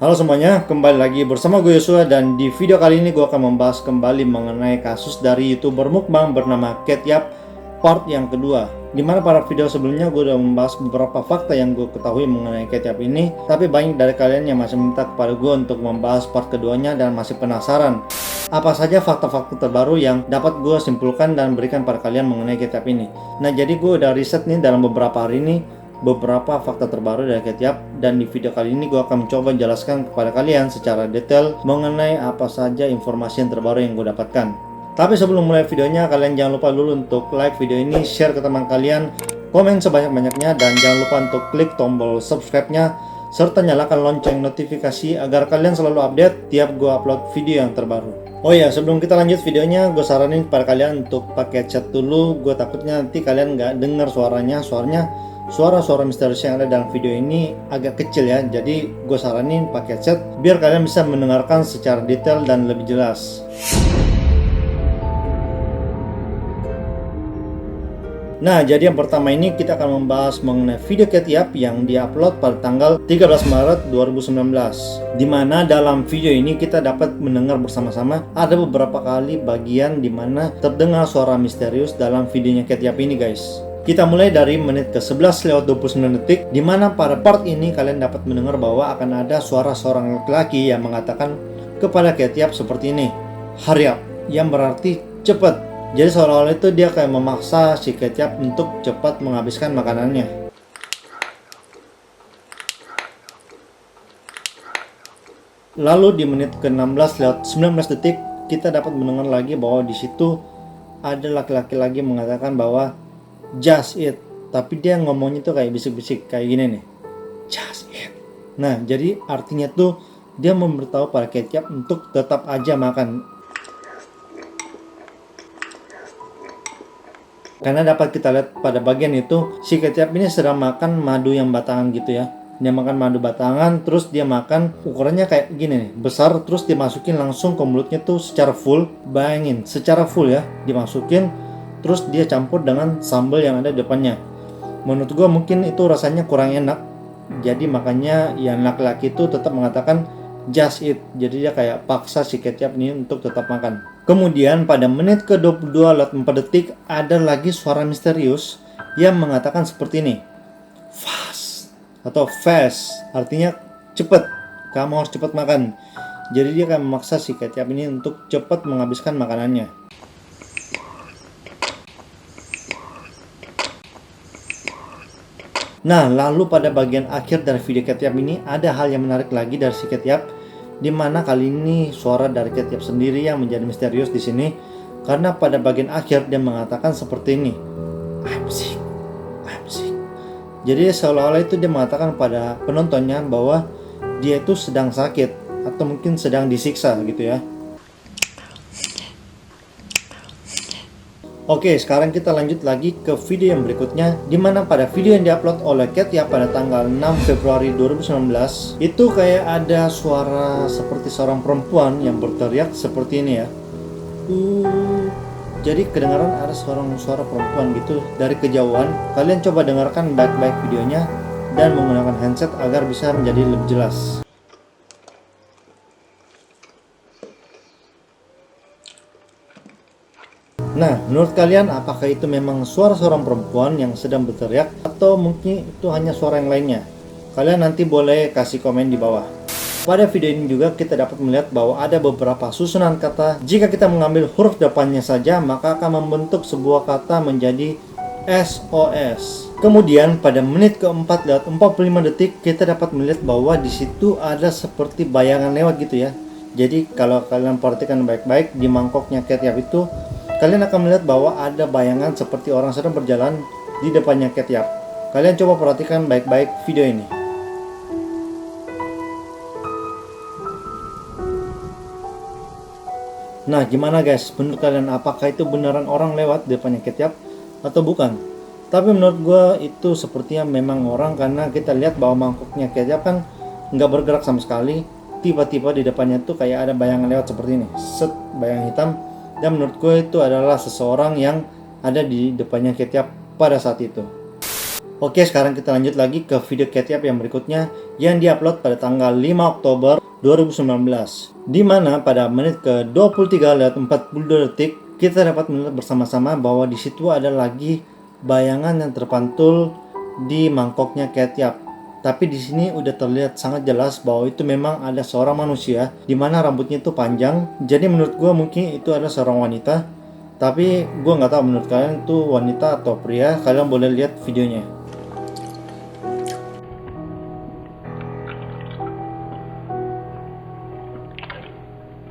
Halo semuanya, kembali lagi bersama gue Yosua dan di video kali ini gue akan membahas kembali mengenai kasus dari YouTuber mukbang bernama Ketyap part yang kedua. Dimana pada video sebelumnya gue udah membahas beberapa fakta yang gue ketahui mengenai Ketyap ini, tapi banyak dari kalian yang masih minta kepada gue untuk membahas part keduanya dan masih penasaran apa saja fakta-fakta terbaru yang dapat gue simpulkan dan berikan pada kalian mengenai Ketyap ini. Nah, jadi gue udah riset nih dalam beberapa hari ini beberapa fakta terbaru dari Ketyap, dan di video kali ini gue akan mencoba menjelaskan kepada kalian secara detail mengenai apa saja informasi yang terbaru yang gue dapatkan. Tapi sebelum mulai videonya, kalian jangan lupa dulu untuk like video ini, share ke teman kalian, komen sebanyak-banyaknya, dan jangan lupa untuk klik tombol subscribe-nya serta nyalakan lonceng notifikasi agar kalian selalu update tiap gue upload video yang terbaru. Oh ya, sebelum kita lanjut videonya, gue saranin kepada kalian untuk pakai chat dulu. Gue takutnya nanti kalian nggak dengar suaranya. Suara-suara misterius yang ada dalam video ini agak kecil ya, jadi gue saranin pakai chat biar kalian bisa mendengarkan secara detail dan lebih jelas. Nah, jadi yang pertama ini kita akan membahas mengenai video Ketyap yang diupload pada tanggal 13 Maret 2019. Dimana dalam video ini kita dapat mendengar bersama-sama ada beberapa kali bagian dimana terdengar suara misterius dalam videonya Ketyap ini guys. Kita mulai dari menit ke 11:29 detik, di mana pada part ini kalian dapat mendengar bahwa akan ada suara seorang laki-laki yang mengatakan kepada Ketyap seperti ini, "Hurry up," yang berarti cepat. Jadi seolah-olah itu dia kayak memaksa si Ketyap untuk cepat menghabiskan makanannya. Lalu di menit ke 16:19 detik, kita dapat mendengar lagi bahwa di situ ada laki-laki lagi mengatakan bahwa just eat, tapi dia ngomongnya tuh kayak bisik-bisik kayak gini nih, just eat. Nah, jadi artinya tuh dia memberitahu pada Ketyap untuk tetap aja makan. Karena dapat kita lihat pada bagian itu si Ketyap ini sedang makan madu yang batangan gitu ya. Dia makan madu batangan, terus dia makan ukurannya kayak gini nih, besar, terus dimasukin langsung ke mulutnya tuh secara full. Bayangin, secara full ya, dimasukin. Terus dia campur dengan sambal yang ada di depannya. Menurut gue mungkin itu rasanya kurang enak. Jadi makanya yang laki-laki itu tetap mengatakan just eat. Jadi dia kayak paksa si Ketyap ini untuk tetap makan. Kemudian pada menit ke 22:04 detik ada lagi suara misterius yang mengatakan seperti ini, fast atau fast, artinya cepat. Kamu harus cepat makan. Jadi dia akan memaksa si Ketyap ini untuk cepat menghabiskan makanannya. Nah, lalu pada bagian akhir dari video Ketyap ini ada hal yang menarik lagi dari si Ketyap, di mana kali ini suara dari Ketyap sendiri yang menjadi misterius di sini, karena pada bagian akhir dia mengatakan seperti ini, I'm sick, I'm sick. Jadi seolah-olah itu dia mengatakan pada penontonnya bahwa dia itu sedang sakit atau mungkin sedang disiksa gitu ya. Oke, sekarang kita lanjut lagi ke video yang berikutnya, dimana pada video yang diupload oleh Ketyap pada tanggal 6 Februari 2019 itu kayak ada suara seperti seorang perempuan yang berteriak seperti ini ya. Jadi kedengaran ada suara perempuan gitu dari kejauhan. Kalian coba dengarkan baik-baik videonya dan menggunakan handset agar bisa menjadi lebih jelas. Nah, menurut kalian apakah itu memang suara seorang perempuan yang sedang berteriak atau mungkin itu hanya suara yang lainnya? Kalian nanti boleh kasih komen di bawah. Pada video ini juga kita dapat melihat bahwa ada beberapa susunan kata. Jika kita mengambil huruf depannya saja, maka akan membentuk sebuah kata menjadi SOS. Kemudian pada menit ke-4:45 detik kita dapat melihat bahwa di situ ada seperti bayangan lewat gitu ya. Jadi kalau kalian perhatikan baik-baik di mangkoknya Ketyap itu, kalian akan melihat bahwa ada bayangan seperti orang sedang berjalan di depannya Ketyap. Kalian coba perhatikan baik-baik video ini. Nah, gimana guys? Menurut kalian apakah itu beneran orang lewat di depannya Ketyap atau bukan? Tapi menurut gue itu sepertinya memang orang, karena kita lihat bahwa mangkoknya Ketyap kan nggak bergerak sama sekali. Tiba-tiba di depannya tuh kayak ada bayangan lewat seperti ini. Set, bayang hitam. Dan menurut gue itu adalah seseorang yang ada di depannya Ketyap pada saat itu. Oke, sekarang kita lanjut lagi ke video Ketyap yang berikutnya, yang diupload pada tanggal 5 Oktober 2019, di mana pada menit ke 23:42 detik kita dapat melihat bersama-sama bahwa di situ ada lagi bayangan yang terpantul di mangkoknya Ketchup. Tapi di sini udah terlihat sangat jelas bahwa itu memang ada seorang manusia, di mana rambutnya itu panjang. Jadi menurut gue mungkin itu ada seorang wanita. Tapi gue nggak tahu menurut kalian itu wanita atau pria. Kalian boleh lihat videonya.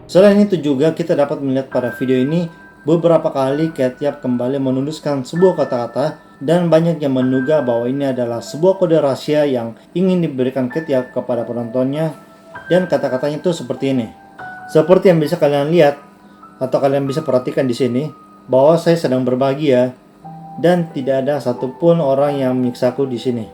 Selain itu juga kita dapat melihat pada video ini beberapa kali Ketchup kembali menuliskan sebuah kata-kata, dan banyak yang menduga bahwa ini adalah sebuah kode rahasia yang ingin diberikan Ketchup kepada penontonnya. Dan kata-katanya itu seperti ini. Seperti yang bisa kalian lihat atau kalian bisa perhatikan di sini, bahwa saya sedang berbahagia dan tidak ada satupun orang yang menyiksaku di sini.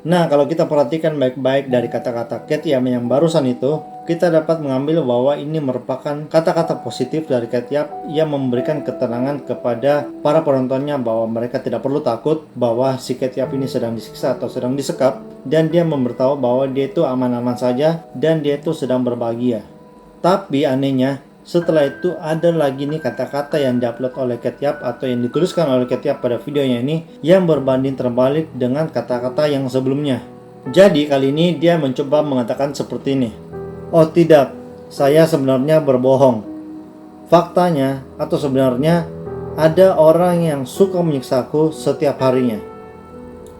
Nah, kalau kita perhatikan baik-baik dari kata-kata Ketchup yang barusan itu, kita dapat mengambil bahwa ini merupakan kata-kata positif dari Ketchup yang memberikan ketenangan kepada para penontonnya bahwa mereka tidak perlu takut bahwa si Ketchup ini sedang disiksa atau sedang disekap, dan dia memberitahu bahwa dia itu aman-aman saja dan dia itu sedang berbahagia. Tapi anehnya, setelah itu ada lagi nih kata-kata yang diupload oleh Ketchup atau yang dituliskan oleh Ketchup pada videonya ini yang berbanding terbalik dengan kata-kata yang sebelumnya. Jadi kali ini dia mencoba mengatakan seperti ini. Oh tidak, saya sebenarnya berbohong. Faktanya atau sebenarnya ada orang yang suka menyiksaku setiap harinya.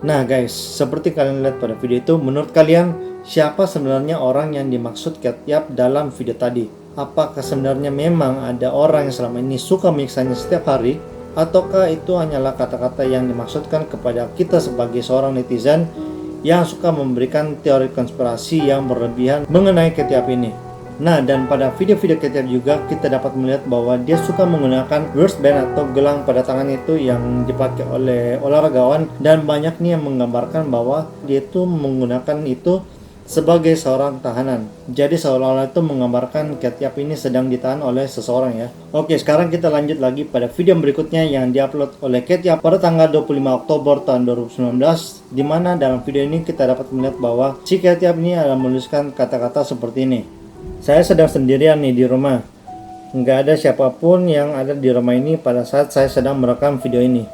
Nah guys, seperti kalian lihat pada video itu, menurut kalian siapa sebenarnya orang yang dimaksud Ketchup dalam video tadi? Apakah sebenarnya memang ada orang yang selama ini suka menyiksanya setiap hari? Ataukah itu hanyalah kata-kata yang dimaksudkan kepada kita sebagai seorang netizen yang suka memberikan teori konspirasi yang berlebihan mengenai Ketchup ini? Nah, dan pada video-video Ketchup juga kita dapat melihat bahwa dia suka menggunakan wristband atau gelang pada tangan itu yang dipakai oleh olahragawan, dan banyak nih yang menggambarkan bahwa dia itu menggunakan itu sebagai seorang tahanan. Jadi seolah-olah itu menggambarkan Ketchup ini sedang ditahan oleh seseorang ya. Oke, sekarang kita lanjut lagi pada video berikutnya yang diupload oleh Ketchup pada tanggal 25 Oktober tahun 2019, di mana dalam video ini kita dapat melihat bahwa si Ketchup ini adalah menuliskan kata-kata seperti ini. Saya sedang sendirian nih di rumah. Nggak ada siapapun yang ada di rumah ini pada saat saya sedang merekam video ini.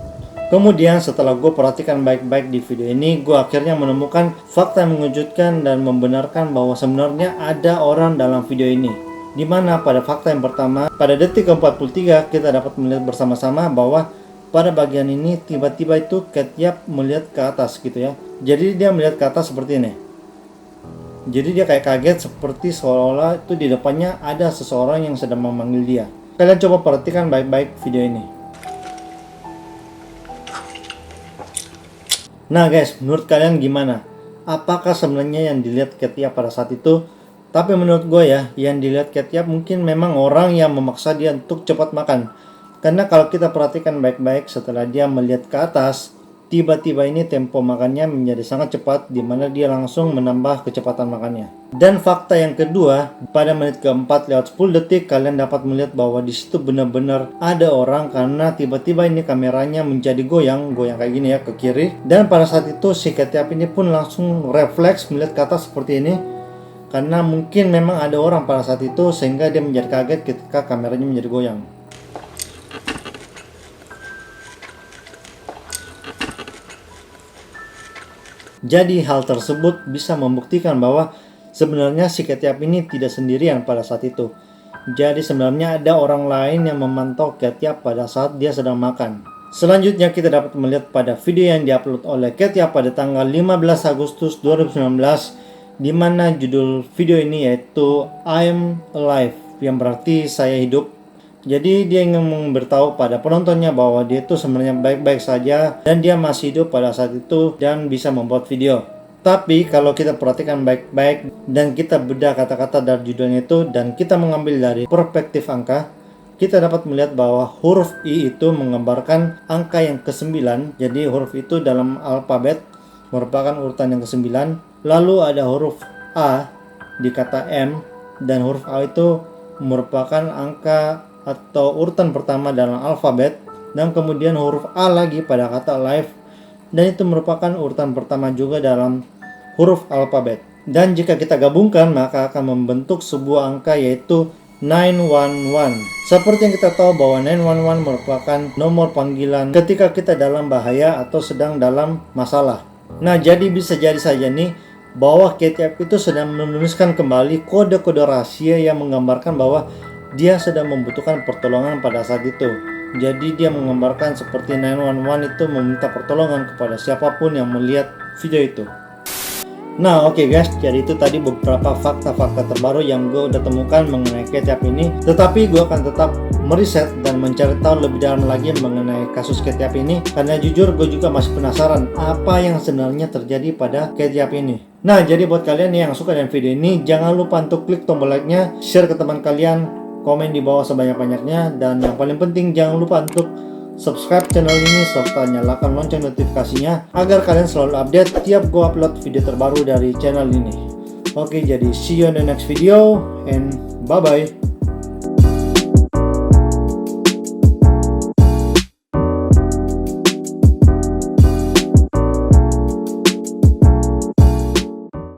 Kemudian setelah gue perhatikan baik-baik di video ini, gue akhirnya menemukan fakta yang mengejutkan dan membenarkan bahwa sebenarnya ada orang dalam video ini. Dimana pada fakta yang pertama, pada detik ke-43 kita dapat melihat bersama-sama bahwa pada bagian ini tiba-tiba itu Ketchup melihat ke atas gitu ya. Jadi dia melihat ke atas seperti ini. Jadi dia kayak kaget, seperti seolah-olah itu di depannya ada seseorang yang sedang memanggil dia. Kalian coba perhatikan baik-baik video ini. Nah guys, menurut kalian gimana? Apakah sebenarnya yang dilihat Ketchup pada saat itu? Tapi menurut gue ya, yang dilihat Ketchup mungkin memang orang yang memaksa dia untuk cepat makan. Karena kalau kita perhatikan baik-baik setelah dia melihat ke atas, tiba-tiba ini tempo makannya menjadi sangat cepat, di mana dia langsung menambah kecepatan makannya. Dan fakta yang kedua, pada menit ke-4 lewat 10 detik kalian dapat melihat bahwa di situ benar-benar ada orang, karena tiba-tiba ini kameranya menjadi goyang kayak gini ya ke kiri. Dan pada saat itu si Ketchup ini pun langsung refleks melihat ke atas seperti ini, karena mungkin memang ada orang pada saat itu sehingga dia menjadi kaget ketika kameranya menjadi goyang. Jadi hal tersebut bisa membuktikan bahwa sebenarnya si Ketchup ini tidak sendirian pada saat itu. Jadi sebenarnya ada orang lain yang memantau Ketchup pada saat dia sedang makan. Selanjutnya kita dapat melihat pada video yang diupload oleh Ketchup pada tanggal 15 Agustus 2019, di mana judul video ini yaitu I'm Alive, yang berarti saya hidup. Jadi dia ingin memberitahu pada penontonnya bahwa dia itu sebenarnya baik-baik saja dan dia masih hidup pada saat itu dan bisa membuat video. Tapi kalau kita perhatikan baik-baik dan kita bedah kata-kata dari judulnya itu dan kita mengambil dari perspektif angka, kita dapat melihat bahwa huruf I itu menggambarkan angka yang ke-9. Jadi huruf itu dalam alfabet merupakan urutan yang ke-9. Lalu ada huruf A di kata M, dan huruf A itu merupakan angka atau urutan pertama dalam alfabet, dan kemudian huruf A lagi pada kata live, dan itu merupakan urutan pertama juga dalam huruf alfabet. Dan jika kita gabungkan, maka akan membentuk sebuah angka yaitu 911. Seperti yang kita tahu bahwa 911 merupakan nomor panggilan ketika kita dalam bahaya atau sedang dalam masalah. Nah, jadi bisa jadi saja nih bahwa Katie Yap itu sedang menuliskan kembali kode-kode rahasia yang menggambarkan bahwa dia sedang membutuhkan pertolongan pada saat itu. Jadi dia menggambarkan seperti 911 itu meminta pertolongan kepada siapapun yang melihat video itu. Nah oke guys, jadi itu tadi beberapa fakta-fakta terbaru yang gue udah temukan mengenai Katie Yap ini. Tetapi gue akan tetap meriset dan mencari tahu lebih dalam lagi mengenai kasus Katie Yap ini, karena jujur gue juga masih penasaran apa yang sebenarnya terjadi pada Katie Yap ini. Nah jadi buat kalian yang suka dengan video ini, jangan lupa untuk klik tombol like-nya, share ke teman kalian, komen di bawah sebanyak-banyaknya, dan yang paling penting jangan lupa untuk subscribe channel ini serta nyalakan lonceng notifikasinya agar kalian selalu update tiap gue upload video terbaru dari channel ini. Oke, jadi see you in the next video and bye bye.